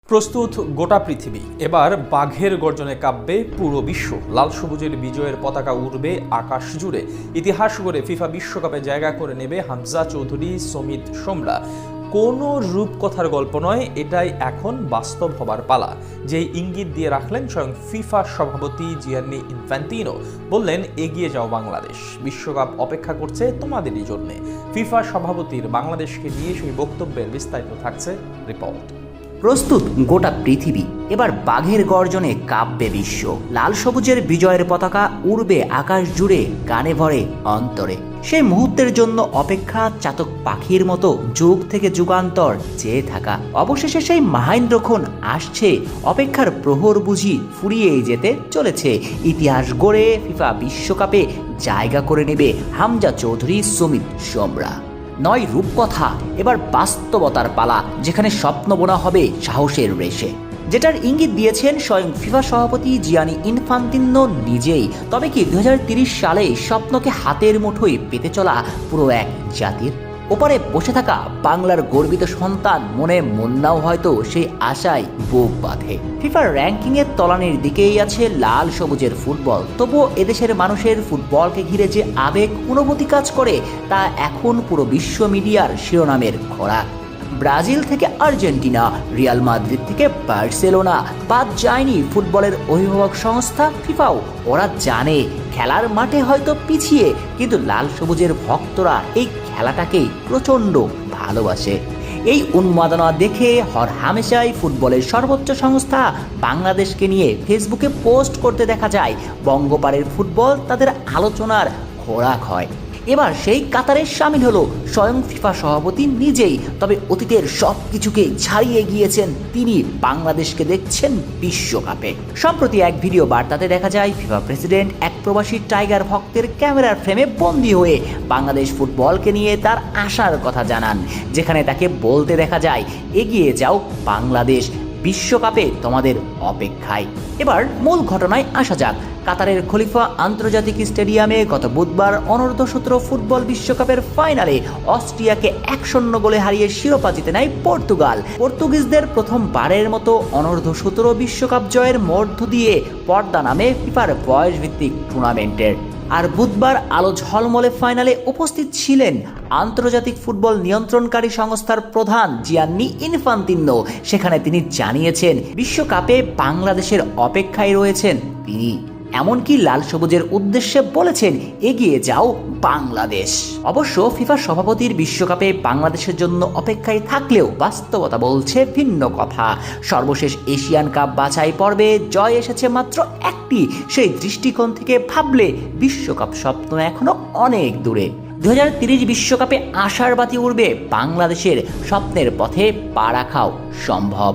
প্রস্তুত গোটা পৃথিবী, এবার বাঘের গর্জনে কাঁপবে পুরো বিশ্ব। লাল সবুজের বিজয়ের পতাকা উড়বে আকাশ জুড়ে। ইতিহাস গড়ে ফিফা বিশ্বকাপে জায়গা করে নেবে হামজা চৌধুরী, সমিত সোমরা। কোনো রূপকথার গল্প নয়, এটাই এখন বাস্তব হবার পালা। যেই ইঙ্গিত দিয়ে রাখলেন স্বয়ং ফিফা সভাপতি জিয়ান্নি ইনফ্যান্তিনো, বললেন এগিয়ে যাও বাংলাদেশ, বিশ্বকাপ অপেক্ষা করছে তোমাদেরই জন্য। ফিফা সভাপতির বাংলাদেশকে নিয়ে সেই বক্তব্যের বিস্তারিত থাকছে রিপোর্ট। প্রস্তুত গোটা পৃথিবী, এবার বাঘের গর্জনে কাঁপবে বিশ্ব। লাল সবুজের বিজয়ের পতাকা উড়বে আকাশ জুড়ে, গানে ভরে অন্তরে। সেই মুহূর্তের জন্য অপেক্ষা চাতক পাখির মতো যুগ থেকে যুগান্তর চেয়ে থাকা। অবশেষে সেই মাহেন্দ্রক্ষণ আসছে, অপেক্ষার প্রহর বুঝি ফুরিয়েই যেতে চলেছে। ইতিহাস গড়ে ফিফা বিশ্বকাপে জায়গা করে নেবে হামজা চৌধুরী, সমিত সোমরা। নয় রূপকথা, এবার বাস্তবতার পালা, যেখানে স্বপ্ন বোনা হবে সাহসের রেশে। যেটার ইঙ্গিত দিয়েছেন স্বয়ং ফিফা সভাপতি জিয়ানি ইনফান্তিনো নিজেই। তবে কি 2030 সালে স্বপ্নকে হাতের মুঠোয় পেতে চলা পুরো এক জাতির? ওপারে বসে থাকা বাংলার গর্বিত সন্তান মনে মন্নাও হয়তো সেই আশায় বুক বাঁধে। ফিফার র্যাঙ্কিংয়ের তলানির দিকেই আছে লাল সবুজের ফুটবল, তবুও এদেশের মানুষের ফুটবলকে ঘিরে যে আবেগ অনুভূতি কাজ করে, তা এখন পুরো বিশ্ব মিডিয়ার শিরোনামের খোরাক। ব্রাজিল থেকে আর্জেন্টিনা, রিয়াল মাদ্রিদ থেকে বার্সেলোনা, বাদ যায়নি ফুটবলের অভিভাবক সংস্থা ফিফাও। ওরা জানে খেলার মাঠে হয়তো পিছিয়ে, কিন্তু লাল সবুজের ভক্তরা এই খেলাটাকেই প্রচণ্ড ভালোবাসে। এই উন্মাদনা দেখে হরহামেশাই ফুটবলের সর্বোচ্চ সংস্থা বাংলাদেশকে নিয়ে ফেসবুকে পোস্ট করতে দেখা যায়। বঙ্গপাড়ের ফুটবল তাদের আলোচনার খোরাক হয়। এবার সেই কাতারে সামিল হলো স্বয়ং ফিফা সভাপতি নিজেই। তবে অতীতের সব কিছুকে ছাড়িয়ে গিয়েছেন তিনি, বাংলাদেশকে দেখছেন বিশ্বকাপে। সম্প্রতি এক ভিডিও বার্তাতে দেখা যায় ফিফা প্রেসিডেন্ট এক প্রবাসী টাইগার ভক্তের ক্যামেরার ফ্রেমে বন্দী হয়ে বাংলাদেশ ফুটবলকে নিয়ে তার আশার কথা জানান, যেখানে তাকে বলতে দেখা যায় এগিয়ে যাও বাংলাদেশ, বিশ্বকাপে তোমাদের অপেক্ষায়। এবার মূল ঘটনায় আসা যাক। কাতারের খলিফা আন্তর্জাতিক স্টেডিয়ামে গত বুধবার অনূর্ধ্ব-17 ফুটবল বিশ্বকাপের ফাইনালে অস্ট্রিয়াকে 1-0 গোলে হারিয়ে শিরোপা জিতে নেয় পর্তুগাল। পর্তুগিজদের প্রথমবারের মতো অনূর্ধ্ব-17 বিশ্বকাপ জয়ের মধ্য দিয়ে পর্দা নামে ফিফার বয়সভিত্তিক টুর্নামেন্টের। আর বুধবার আলো ঝলমলে ফাইনালে উপস্থিত ছিলেন আন্তর্জাতিক ফুটবল নিয়ন্ত্রণকারী সংস্থার প্রধান জিয়ান্নি ইনফান্তিনো। সেখানে তিনি জানিয়েছেন বিশ্বকাপে বাংলাদেশের অপেক্ষায় রয়েছেন তিনি। এমনকি লাল সবুজের উদ্দেশ্যে বলেছেন এগিয়ে যাও বাংলাদেশ। অবশ্য ফিফা সভাপতির বিশ্বকাপে বাংলাদেশের জন্য অপেক্ষায় থাকলেও বাস্তবতা বলছে ভিন্ন কথা। সর্বশেষ এশিয়ান কাপ বাছাই পর্বে জয় এসেছে মাত্র একটি। সেই দৃষ্টিকোণ থেকে ভাবলে বিশ্বকাপ স্বপ্ন এখনো অনেক দূরে। 2030 বিশ্বকাপে আশার বাতি উড়বে বাংলাদেশের, স্বপ্নের পথে পা রাখাও সম্ভব।